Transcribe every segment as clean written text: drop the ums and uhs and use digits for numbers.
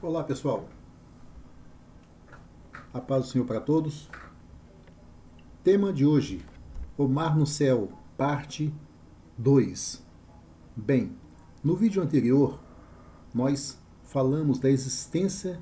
Olá, pessoal. A paz do Senhor para todos. Tema de hoje: O Mar no Céu, parte 2. Bem, no vídeo anterior, nós falamos da existência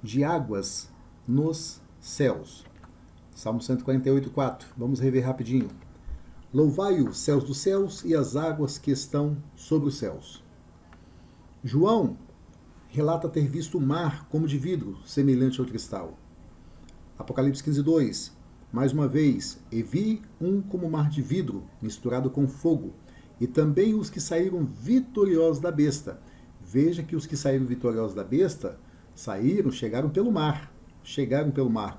de águas nos céus. Salmo 148:4. Vamos rever rapidinho. Louvai os céus dos céus e as águas que estão sobre os céus. João relata ter visto o mar como de vidro, semelhante ao cristal. Apocalipse 15:2. Mais uma vez, e vi um como mar de vidro, misturado com fogo, e também os que saíram vitoriosos da besta. Veja que os que saíram vitoriosos da besta chegaram pelo mar,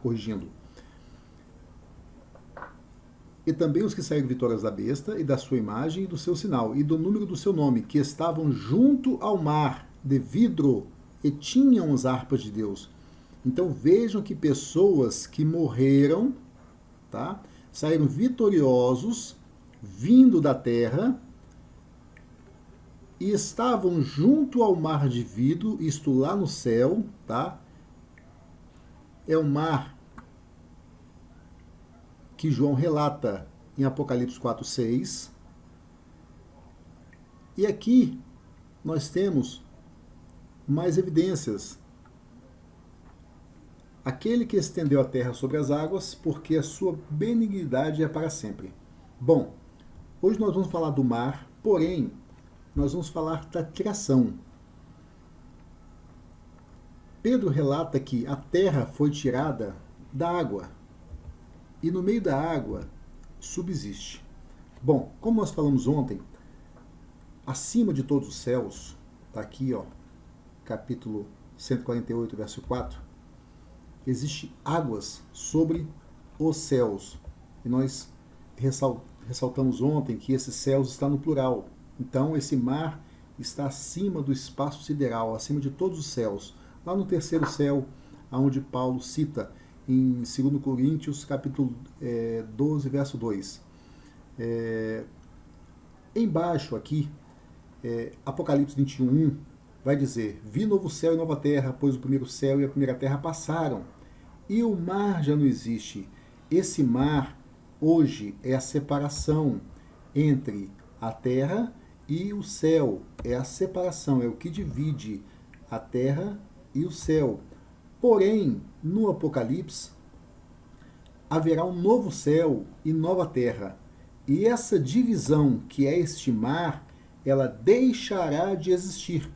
corrigindo. E também os que saíram vitoriosos da besta, e da sua imagem, e do seu sinal, e do número do seu nome, que estavam junto ao mar, de vidro, e tinham as harpas de Deus. Então vejam que pessoas que morreram, tá, saíram vitoriosos, vindo da terra, e estavam junto ao mar de vidro, isto lá no céu, tá? É o mar que João relata em Apocalipse 4:6. E aqui nós temos mais evidências. Aquele que estendeu a terra sobre as águas, porque a sua benignidade é para sempre. Bom, hoje nós vamos falar do mar, porém, nós vamos falar da criação. Pedro relata que a terra foi tirada da água, e no meio da água subsiste. Bom, como nós falamos ontem, acima de todos os céus, está aqui, ó, capítulo 148, verso 4, existe águas sobre os céus. E nós ressaltamos ontem que esses céus está no plural. Então esse mar está acima do espaço sideral, acima de todos os céus. Lá no terceiro céu, onde Paulo cita em 2 Coríntios, capítulo 12, verso 2. Embaixo aqui, Apocalipse 21, vai dizer: vi novo céu e nova terra, pois o primeiro céu e a primeira terra passaram, e o mar já não existe. Esse mar, hoje, é a separação entre a terra e o céu. É a separação, é o que divide a terra e o céu. Porém, no Apocalipse, haverá um novo céu e nova terra. E essa divisão, que é este mar, ela deixará de existir,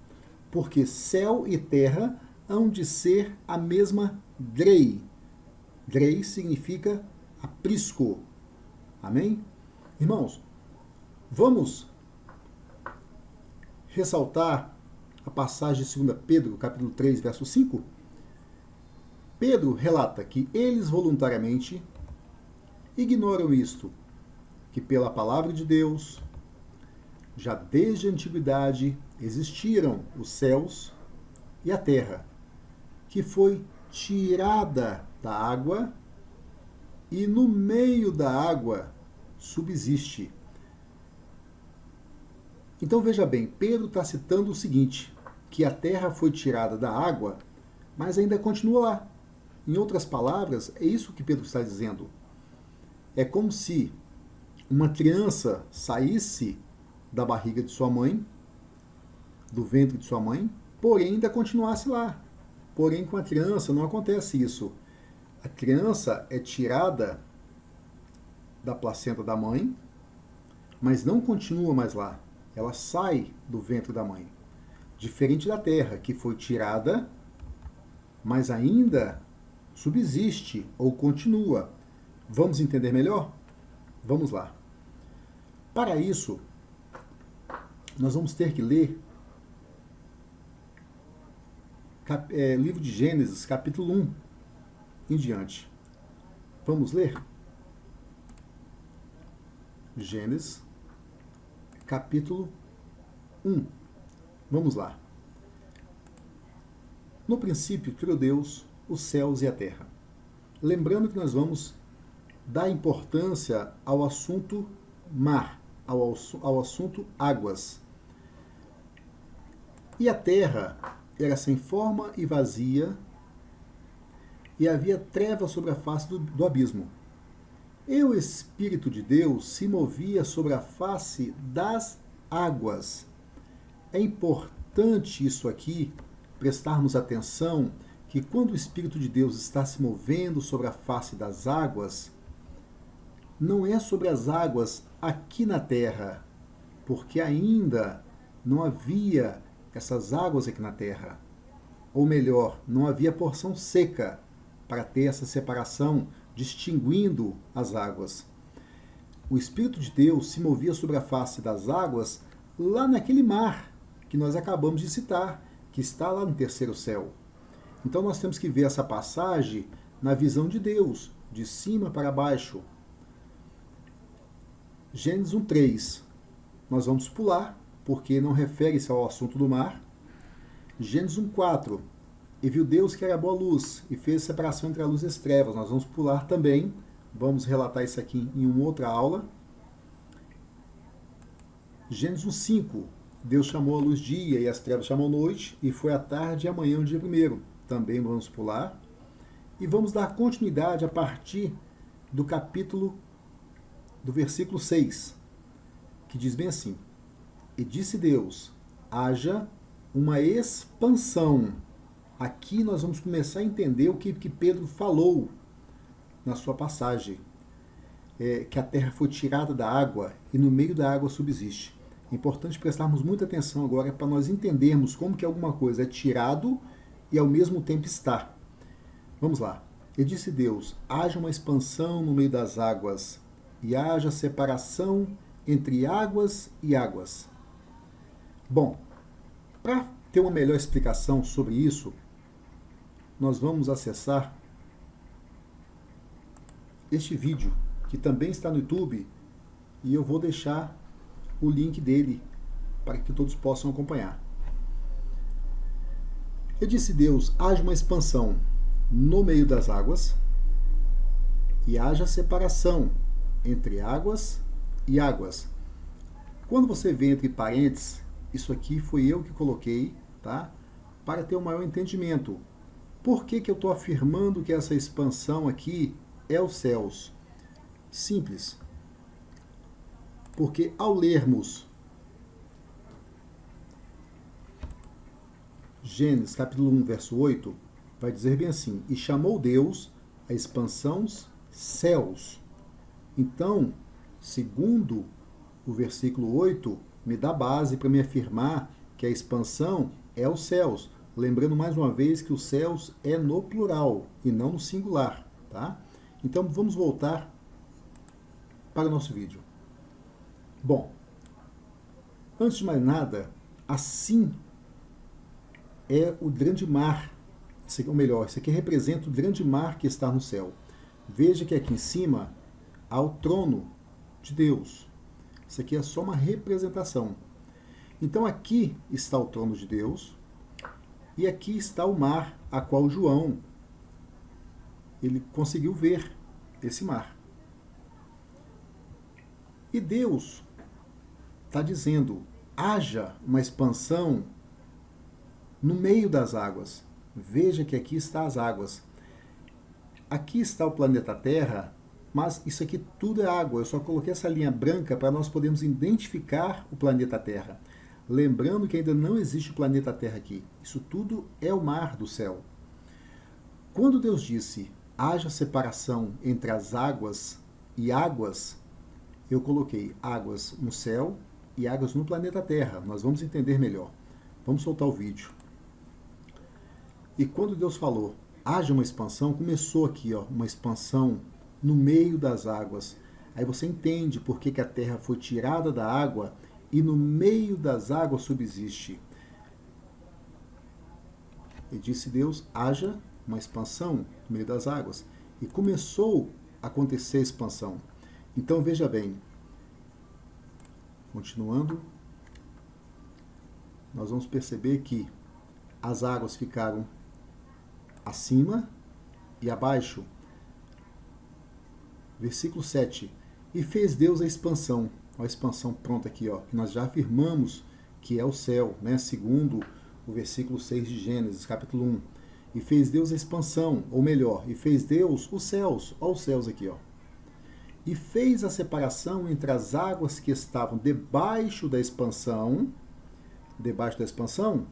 porque céu e terra hão de ser a mesma grei. Grei significa aprisco. Amém? Irmãos, vamos ressaltar a passagem de 2 Pedro, capítulo 3, verso 5. Pedro relata que eles voluntariamente ignoram isto, que pela palavra de Deus, já desde a antiguidade, existiram os céus e a terra, que foi tirada da água, e no meio da água subsiste. Então veja bem, Pedro está citando o seguinte, que a terra foi tirada da água, mas ainda continua lá. Em outras palavras, é isso que Pedro está dizendo. É como se uma criança saísse da barriga de sua mãe, do ventre de sua mãe, porém ainda continuasse lá. Porém, com a criança não acontece isso. A criança é tirada da placenta da mãe, mas não continua mais lá. Ela sai do ventre da mãe. Diferente da terra, que foi tirada, mas ainda subsiste ou continua. Vamos entender melhor? Vamos lá. Para isso, nós vamos ter que ler livro de Gênesis, capítulo 1 em diante. Vamos ler? Gênesis, capítulo 1. Vamos lá. No princípio, criou Deus os céus e a terra. Lembrando que nós vamos dar importância ao assunto mar, ao assunto águas. E a terra era sem forma e vazia, e havia trevas sobre a face do abismo. E o Espírito de Deus se movia sobre a face das águas. É importante isso aqui, prestarmos atenção, que quando o Espírito de Deus está se movendo sobre a face das águas, não é sobre as águas aqui na terra, porque ainda não havia essas águas aqui na terra. Ou melhor, não havia porção seca para ter essa separação, distinguindo as águas. O Espírito de Deus se movia sobre a face das águas lá naquele mar que nós acabamos de citar, que está lá no terceiro céu. Então nós temos que ver essa passagem na visão de Deus, de cima para baixo. Gênesis 1:3. Nós vamos pular, porque não refere-se ao assunto do mar. Gênesis 1:4. E viu Deus que era boa luz, e fez separação entre a luz e as trevas. Nós vamos pular também. Vamos relatar isso aqui em uma outra aula. Gênesis 1:5. Deus chamou a luz dia e as trevas chamou noite, e foi a tarde e a manhã o dia primeiro. Também vamos pular. E vamos dar continuidade a partir do do versículo 6, que diz bem assim: E disse Deus, haja uma expansão. Aqui nós vamos começar a entender o que Pedro falou na sua passagem. Que a terra foi tirada da água e no meio da água subsiste. É importante prestarmos muita atenção agora para nós entendermos como que alguma coisa é tirado e ao mesmo tempo está. Vamos lá. E disse Deus, haja uma expansão no meio das águas e haja separação entre águas e águas. Bom, para ter uma melhor explicação sobre isso, nós vamos acessar este vídeo, que também está no YouTube, e eu vou deixar o link dele para que todos possam acompanhar. E disse Deus, haja uma expansão no meio das águas e haja separação entre águas e águas. Quando você vê entre parênteses, isso aqui foi eu que coloquei, tá? Para ter um maior entendimento. Por que eu estou afirmando que essa expansão aqui é os céus? Simples. Porque ao lermos Gênesis capítulo 1, verso 8, vai dizer bem assim, e chamou Deus a expansão céus. Então, segundo o versículo 8, me dá base para me afirmar que a expansão é os céus. Lembrando mais uma vez que os céus é no plural e não no singular, tá? Então vamos voltar para o nosso vídeo. Bom, antes de mais nada, assim é o grande mar, ou melhor, isso aqui representa o grande mar que está no céu. Veja que aqui em cima há o trono de Deus. Isso aqui é só uma representação. Então aqui está o trono de Deus e aqui está o mar, a qual João ele conseguiu ver esse mar. E Deus está dizendo, haja uma expansão no meio das águas. Veja que aqui está as águas. Aqui está o planeta Terra, mas isso aqui tudo é água. Eu só coloquei essa linha branca para nós podermos identificar o planeta Terra. Lembrando que ainda não existe o planeta Terra aqui. Isso tudo é o mar do céu. Quando Deus disse, haja separação entre as águas e águas, eu coloquei águas no céu e águas no planeta Terra. Nós vamos entender melhor. Vamos soltar o vídeo. E quando Deus falou, haja uma expansão, começou aqui, ó, uma expansão no meio das águas. Aí você entende por que a terra foi tirada da água e no meio das águas subsiste. E disse Deus, haja uma expansão no meio das águas. E começou a acontecer a expansão. Então veja bem, continuando, nós vamos perceber que as águas ficaram acima e abaixo. Versículo 7. E fez Deus a expansão. A expansão pronta aqui, ó, que nós já afirmamos que é o céu, né? Segundo o versículo 6 de Gênesis, capítulo 1. E fez Deus a expansão, ou melhor, e fez Deus os céus. Olha os céus aqui, ó. E fez a separação entre as águas que estavam debaixo da expansão. Debaixo da expansão,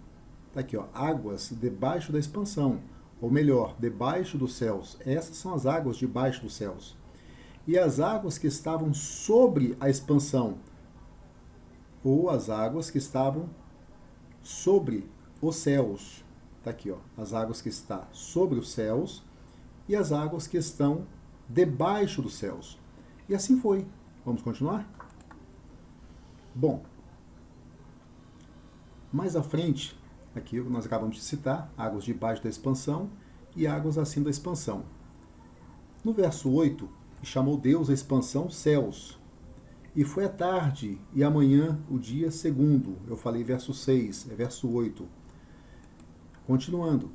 tá aqui, ó, águas debaixo da expansão, ou melhor, debaixo dos céus. Essas são as águas debaixo dos céus. E as águas que estavam sobre a expansão, ou as águas que estavam sobre os céus. Tá aqui, ó, as águas que estão sobre os céus e as águas que estão debaixo dos céus. E assim foi. Vamos continuar? Bom, mais à frente, aqui nós acabamos de citar, águas debaixo da expansão e águas acima da expansão. No verso 8, chamou Deus a expansão céus. E foi a tarde e amanhã o dia segundo. Eu falei verso 6, é verso 8. Continuando.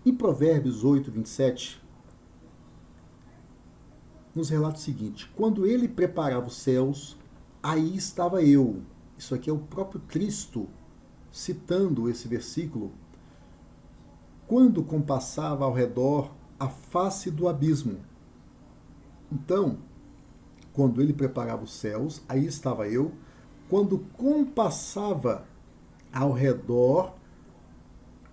Em Provérbios 8, 27, nos relata o seguinte: quando ele preparava os céus, aí estava eu. Isso aqui é o próprio Cristo citando esse versículo. Quando compassava ao redor a face do abismo. Então, quando ele preparava os céus, aí estava eu. Quando compassava ao redor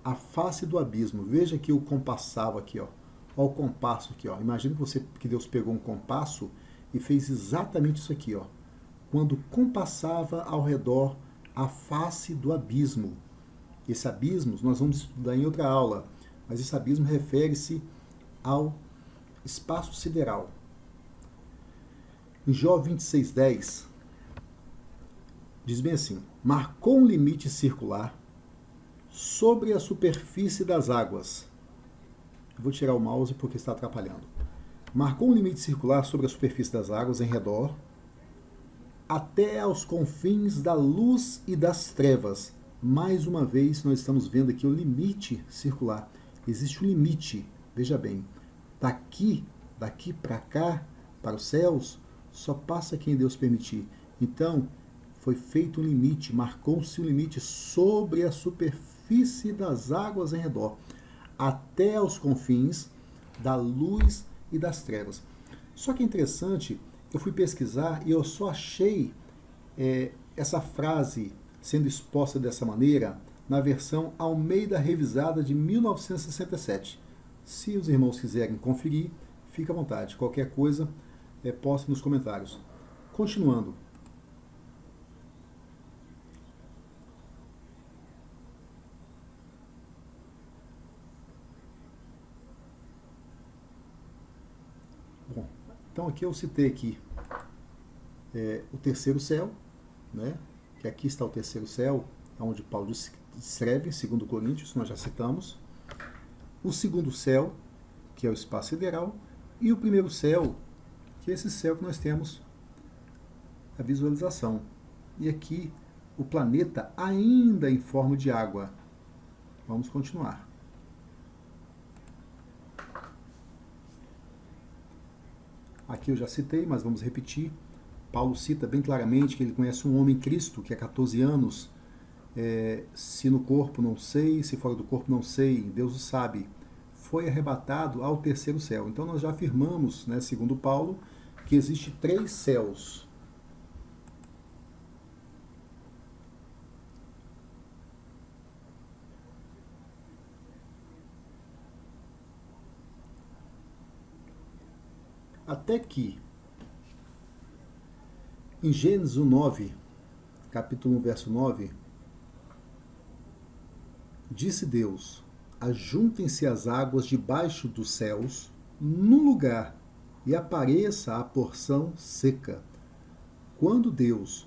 a face do abismo. Veja que o compassava aqui, ó. Olha o compasso aqui, ó. Imagina que Deus pegou um compasso e fez exatamente isso aqui, ó. Quando compassava ao redor a face do abismo. Esse abismo nós vamos estudar em outra aula, mas esse abismo refere-se ao espaço sideral. Em Jó 26:10, diz bem assim: marcou um limite circular sobre a superfície das águas. Eu vou tirar o mouse porque está atrapalhando. Marcou um limite circular sobre a superfície das águas em redor, até aos confins da luz e das trevas. Mais uma vez, nós estamos vendo aqui o limite circular. Existe um limite, veja bem, daqui para cá, para os céus, só passa quem Deus permitir. Então, foi feito um limite, marcou-se um limite sobre a superfície das águas em redor, até aos confins da luz e das trevas. Só que é interessante, eu fui pesquisar e eu só achei essa frase sendo exposta dessa maneira na versão Almeida Revisada de 1967. Se os irmãos quiserem conferir, fique à vontade. Qualquer coisa, poste nos comentários. Continuando. Bom, então aqui eu citei aqui o terceiro céu, né? Que aqui está o terceiro céu, onde Paulo escreve, 2 Coríntios, nós já citamos. O segundo céu, que é o espaço sideral, e o primeiro céu, que é esse céu que nós temos a visualização. E aqui o planeta ainda em forma de água. Vamos continuar. Aqui eu já citei, mas vamos repetir. Paulo cita bem claramente que ele conhece um homem Cristo, que há 14 anos, se no corpo não sei, se fora do corpo não sei, Deus o sabe, foi arrebatado ao terceiro céu. Então nós já afirmamos, né, segundo Paulo, que existe 3 céus. Até que em Gênesis 9, capítulo 1, verso 9, disse Deus: ajuntem-se as águas debaixo dos céus num lugar e apareça a porção seca. Quando Deus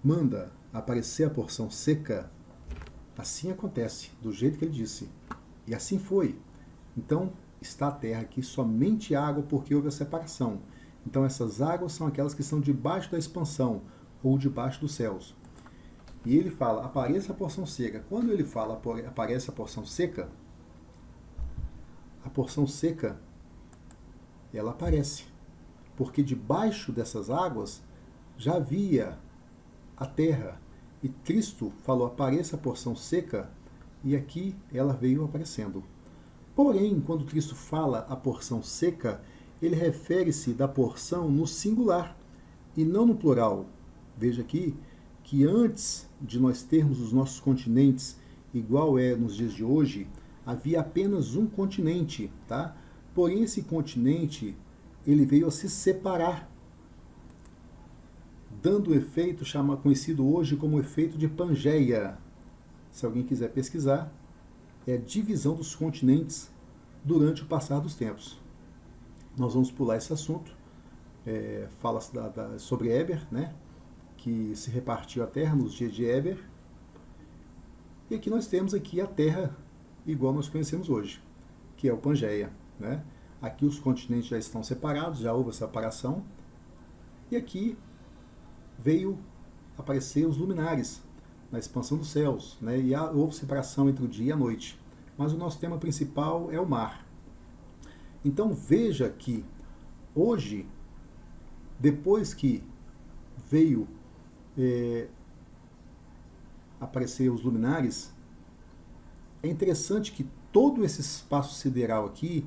manda aparecer a porção seca, assim acontece, do jeito que ele disse. E assim foi. Então, está a terra aqui somente água porque houve a separação. Então essas águas são aquelas que estão debaixo da expansão ou debaixo dos céus. E ele fala, apareça a porção seca. Quando ele fala, aparece a porção seca, ela aparece. porque debaixo dessas águas já havia a terra. E Cristo falou, apareça a porção seca, e aqui ela veio aparecendo. Porém, quando Cristo fala a porção seca, ele refere-se da porção no singular e não no plural. Veja aqui que antes de nós termos os nossos continentes, igual é nos dias de hoje, havia apenas um continente, tá? Porém, esse continente, ele veio a se separar, dando o efeito conhecido hoje como efeito de Pangeia. Se alguém quiser pesquisar, é a divisão dos continentes durante o passar dos tempos. Nós vamos pular esse assunto. Fala-se sobre Éber, né? Que se repartiu a terra nos dias de Éber. E aqui nós temos aqui a terra igual nós conhecemos hoje, que é o Pangeia, né? Aqui os continentes já estão separados, já houve a separação. E aqui veio aparecer os luminares na expansão dos céus, né? E houve separação entre o dia e a noite. Mas o nosso tema principal é o mar. Então veja que hoje, depois que veio aparecer os luminares, é interessante que todo esse espaço sideral aqui,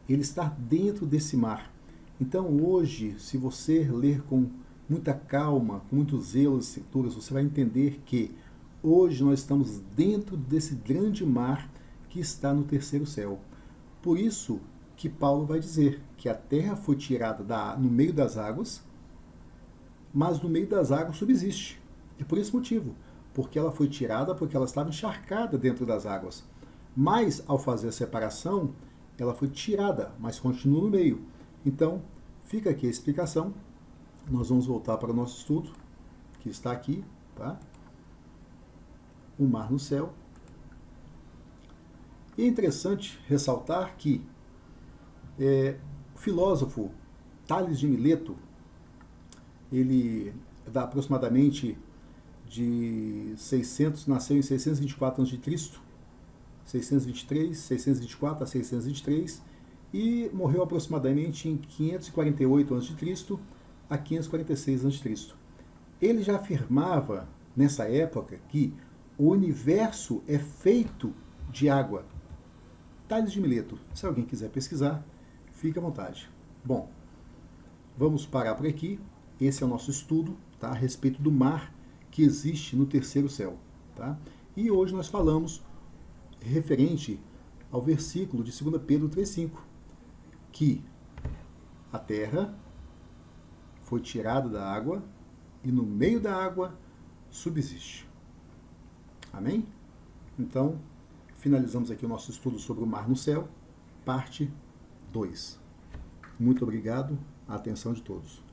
ele está dentro desse mar. Então hoje, se você ler com muita calma, com muito zelo as escrituras, você vai entender que hoje nós estamos dentro desse grande mar que está no terceiro céu. Por isso que Paulo vai dizer que a terra foi tirada no meio das águas, mas no meio das águas subsiste. E por esse motivo, porque ela foi tirada porque ela estava encharcada dentro das águas. Mas, ao fazer a separação, ela foi tirada, mas continua no meio. Então, fica aqui a explicação. Nós vamos voltar para o nosso estudo, que está aqui, tá? O mar no céu. E é interessante ressaltar que o filósofo Tales de Mileto, ele dá aproximadamente de 600, nasceu em 624 a.C., 624 a 623, e morreu aproximadamente em 548 a.C. a 546 a.C. Ele já afirmava, nessa época, que o universo é feito de água. Tales de Mileto, se alguém quiser pesquisar, fique à vontade. Bom, vamos parar por aqui. Esse é o nosso estudo, tá, a respeito do mar que existe no terceiro céu. Tá? E hoje nós falamos referente ao versículo de 2 Pedro 3,5, que a terra foi tirada da água e no meio da água subsiste. Amém? Então, finalizamos aqui o nosso estudo sobre o mar no céu, parte 2. Muito obrigado, a atenção de todos.